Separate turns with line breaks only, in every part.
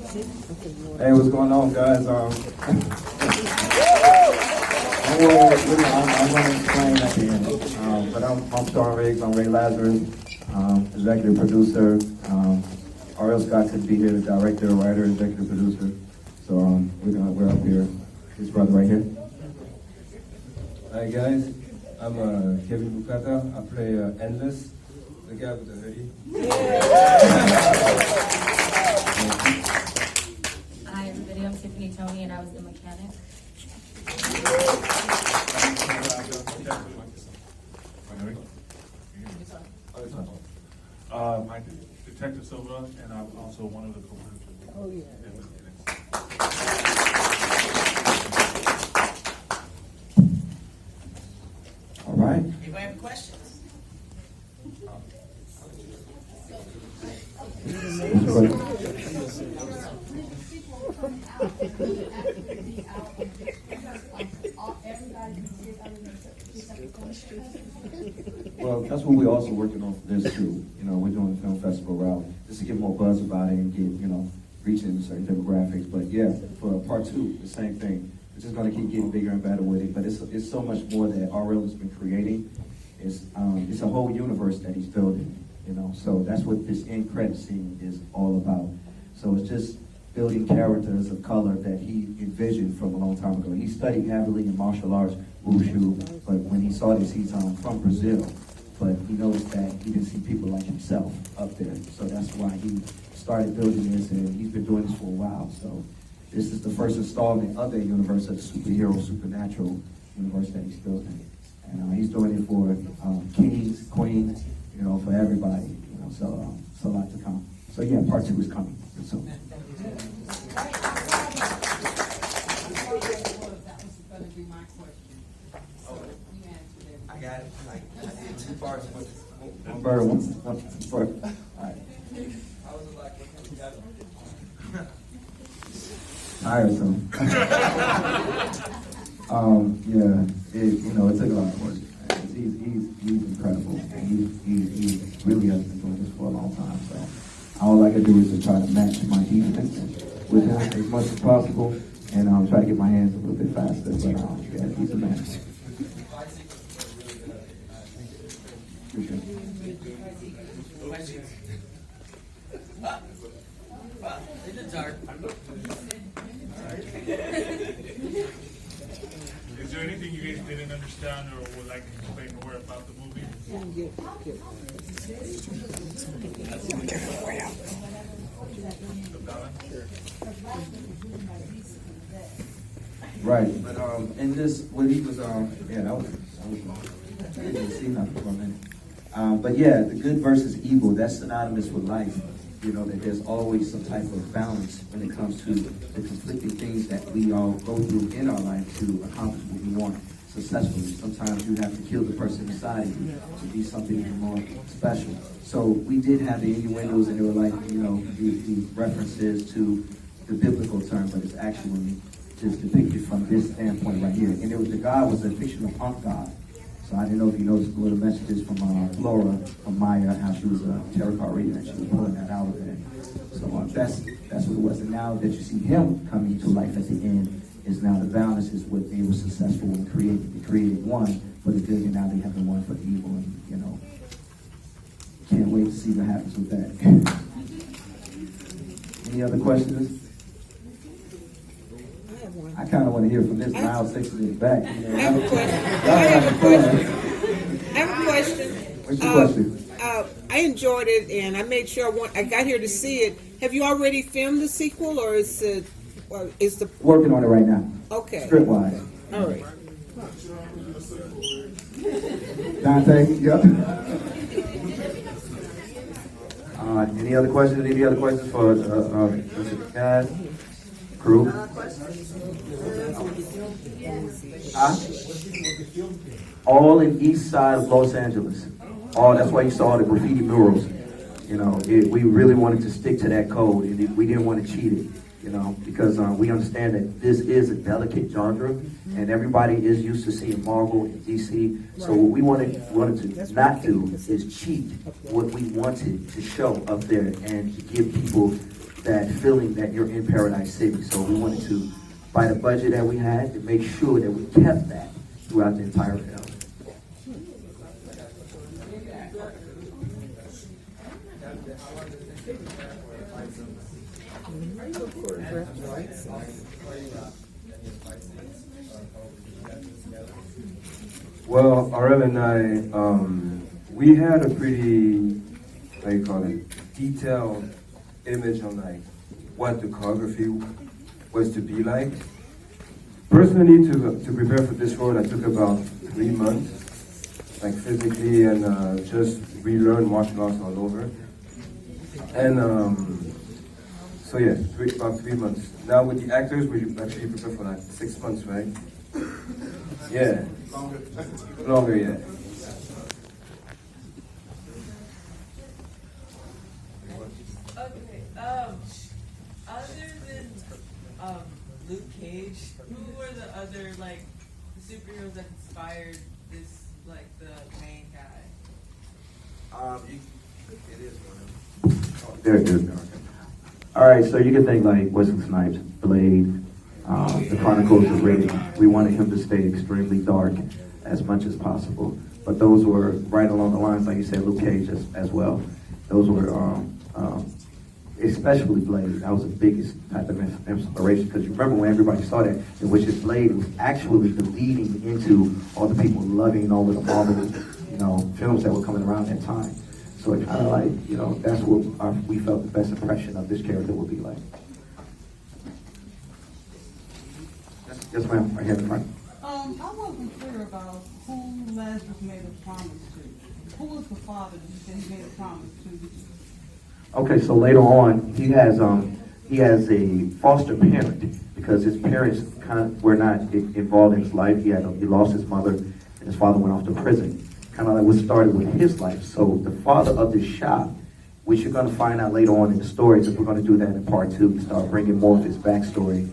Hey, what's going on, guys? I'm going to explain at the end. But I'm Star Riggs. I'm Ray Lazarus, executive producer. R.L. Scott couldn't be here, the director, writer, executive producer. So we're up here. His brother right here.
Hi guys, I'm Kevin Lukata. I play Endless, the guy with the hoodie.
Hi everybody, I'm Tiffany, Toney, and I was the mechanic.
My Detective Silva, and I'm also one of the co-producers.
Oh, yeah.
All right.
Anybody have questions?
Well, that's what we're also working on for this too. You know, we're doing a film festival route just to get more buzz about it and get, reaching certain demographics. But yeah, for part two, the same thing. We're just gonna keep getting bigger and better with it. But it's so much more that RL has been creating. It's a whole universe that he's building. So that's what this end credit scene is all about. So it's just building characters of color that he envisioned from a long time ago. He studied heavily in martial arts, wushu, but when he saw this, he's from Brazil. But he noticed that he didn't see people like himself up there. So that's why he started building this, and he's been doing this for a while. So this is the first installment of that universe, of the superhero, supernatural universe that he's building. And he's doing it for kings, queens, for everybody. So a lot to come. So yeah, part two is coming soon.
That was going to be my question. So you answered it.
I got it. I did two parts with
One bird, one bird. All right.
I was like,
Tiresome. Yeah, it took a lot of work. He's incredible. And he really has been doing this for a long time. So all I can do is just try to match my defense with him as much as possible, and try to get my hands a little bit faster. But yeah, he's a man. Appreciate it.
In the dark.
Is there anything you guys didn't understand or would like to explain more about the movie?
Right, but and this when he was that was I didn't see nothing for a minute. But yeah, the good versus evil, that's synonymous with life. That there's always some type of balance when it comes to the conflicting things that we all go through in our life to accomplish what we want successfully. Sometimes you have to kill the person inside of you to be something even more special. So we did have the innuendos, and they were like, the references to the biblical term, but it's actually just depicted from this standpoint right here. And the god was a fictional punk god. So I didn't know if you noticed the little messages from Flora, from Maya, how she was a tarot card reader, and she was pulling that out of it. So that's what it was. And now that you see him coming to life at the end, is now the balance is what they were successful in creating. They created one for the good, and now they have the one for the evil. And can't wait to see what happens with that. Any other questions? I kind of want to hear from this mile 6 in the back.
I have a question. I have a question.
What's your question?
I enjoyed it, and I made sure I got here to see it. Have you already filmed the sequel, or is the
Working on it right now.
okay?
Script-wise.
All right.
Dante, yep. Any other questions? Any other questions for guys, crew? All in east side of Los Angeles. That's why you saw the graffiti murals. We really wanted to stick to that code, and we didn't want to cheat it. Because we understand that this is a delicate genre, and everybody is used to seeing Marvel and DC. So what we wanted to not do is cheat what we wanted to show up there and to give people that feeling that you're in Paradise City. So we wanted to, by the budget that we had, to make sure that we kept that throughout the entire film.
Well, Aurel and I, we had a pretty, how you call it, detailed image on like what the choreography was to be like. Personally, to prepare for this role, I took about 3 months, like physically and just relearn martial arts all over. And so yeah, about 3 months. Now with the actors, we actually prepare for like 6 months, right? Yeah. Longer, yeah.
Okay, other than Luke Cage, who were the other like superheroes that inspired this, like the main guy?
It is one of them. There it is. All right, so you can think like Wesley Snipes, Blade, the Chronicles of Riddick. We wanted him to stay extremely dark as much as possible. But those were right along the lines, like you said, Luke Cage as well. Those were, especially Blade. That was the biggest type of inspiration. Because you remember when everybody saw that, in which his Blade was actually the leading into all the people loving all of the Marvel, films that were coming around that time. So it kind of like, that's what we felt the best impression of this character would be like. Yes, ma'am, right here in front.
I wasn't clear about who Lazarus made a promise to. Who was the father that you said he made a promise to?
Okay, so later on, he has a foster parent because his parents were not involved in his life. He lost his mother, and his father went off to prison. Kind of like what started with his life. So the father of this shop, which you're going to find out later on in the story, because we're going to do that in part 2, to start bringing more of his backstory.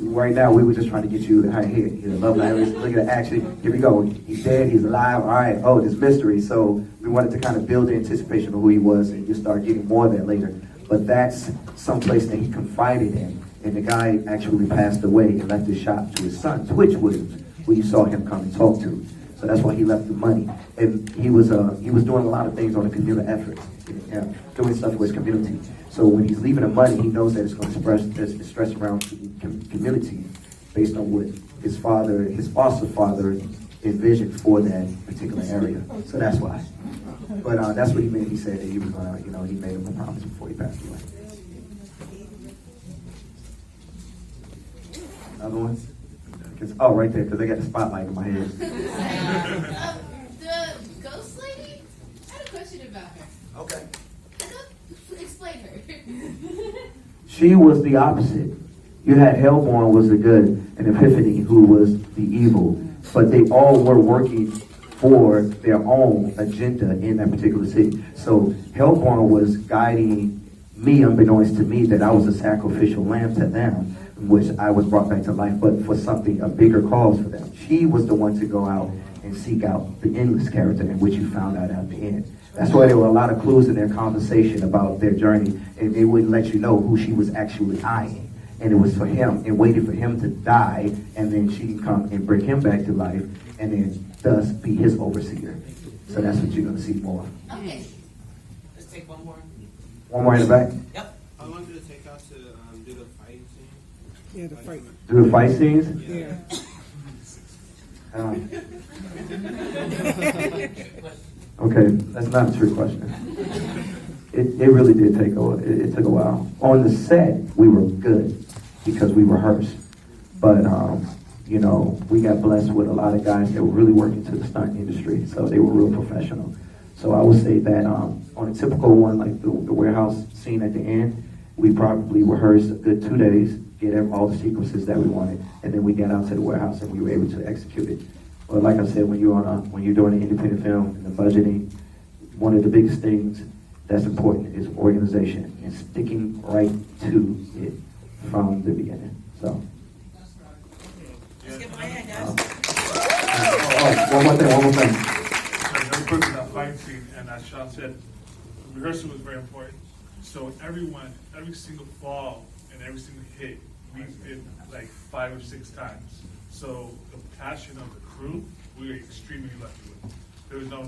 Right now, we were just trying to get you here. Love language. Look at the action. Here we go. He's dead. He's alive. All right. Oh, this mystery. So we wanted to kind of build the anticipation of who he was, and you start getting more of that later. But that's someplace that he confided in, and the guy actually passed away and left his shop to his son, Twitch Williams, who you saw him come and talk to. So that's why he left the money, and he was doing a lot of things on a community effort, doing stuff for his community. So when he's leaving the money, he knows that it's going to stress around the community based on what his foster father envisioned for that particular area. So that's why. But that's what he meant. He said that he was going to, he made him a promise before he passed away. Other ones? Oh, right there, because I got the spotlight in my head.
The ghost lady? I had a question about her.
Okay.
Explain her.
She was the opposite. You had Hellborn was the good, and Epiphany who was the evil. But they all were working for their own agenda in that particular city. So Hellborn was guiding me, unbeknownst to me, that I was a sacrificial lamb to them, which I was brought back to life, but for something, a bigger cause for them. She was the one to go out and seek out the endless character, in which you found out at the end. That's why there were a lot of clues in their conversation about their journey, and they wouldn't let you know who she was actually eyeing. And it was for him, and waited for him to die, and then she can come and bring him back to life, and then thus be his overseer. So that's what you're going to see more.
Okay.
Let's take one more.
One more in the back.
Yep.
I wanted to take us to do the fight scene.
Yeah, the fight.
Do the fight scenes?
Yeah.
Okay, that's not a true question. It really did take it took a while. On the set, we were good because we rehearsed. But, we got blessed with a lot of guys that were really working to the stunt industry, so they were real professional. So I would say that on a typical one, like the warehouse scene at the end, we probably rehearsed a good 2 days, get all the sequences that we wanted, and then we got out to the warehouse and we were able to execute it. But like I said, when you're doing an independent film and the budgeting, one of the biggest things that's important is organization and sticking right to it from the beginning. So.
Let's give him a hand, guys.
One more thing.
So very quick, that fight scene, and as Sean said, rehearsal was very important. So every single fall and every single hit, we did like 5 or 6 times. So the passion of the crew, we were extremely lucky with. There was no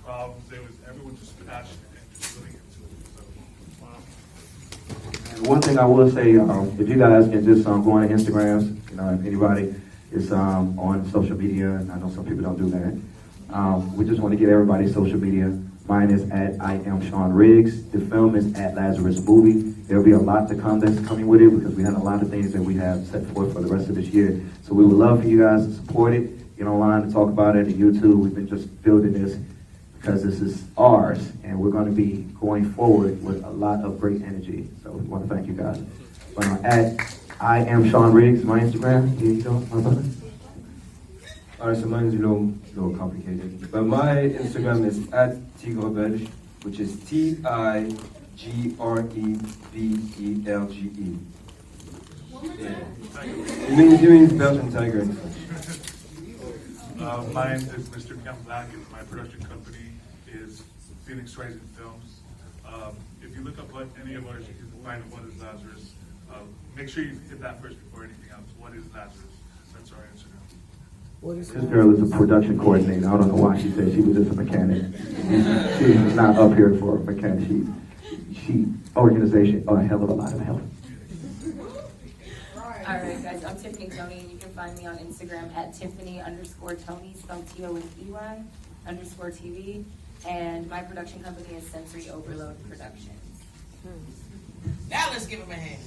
problems. Everyone just passionate and just really into it. So,
And one thing I will say, if you guys can just go on the Instagrams, if anybody is on social media, and I know some people don't do that, we just want to get everybody's social media. Mine is at I am Sean Riggs. The film is at Lazarus Movie. There'll be a lot to come that's coming with it because we have a lot of things that we have set forth for the rest of this year. So we would love for you guys to support it, get online and talk about it on YouTube. We've been just building this because this is ours, and we're going to be going forward with a lot of great energy. So we want to thank you guys. But at I am Sean Riggs, my Instagram. Here you go, my brother.
All right, so mine's a little complicated. But my Instagram is at Tigrebelge, which is Tigrebelge. Yeah. It means Belgian tiger in French.
Mine is Mr. Kemp Black, and my production company is Phoenix Rising Films. If you look up any of ours, you can find What is Lazarus. Make sure you hit that first before anything else. What is Lazarus? That's our Instagram.
This girl is a production coordinator. I don't know why she said she was just a mechanic. She's not up here for a mechanic. She organization, a hell of a lot of help.
Alright guys, I'm Tiffany Toney, and you can find me on Instagram at Tiffany_Toney, spelled TONEY_TV. And my production company is Sensory Overload Productions.
Now let's give him a hand.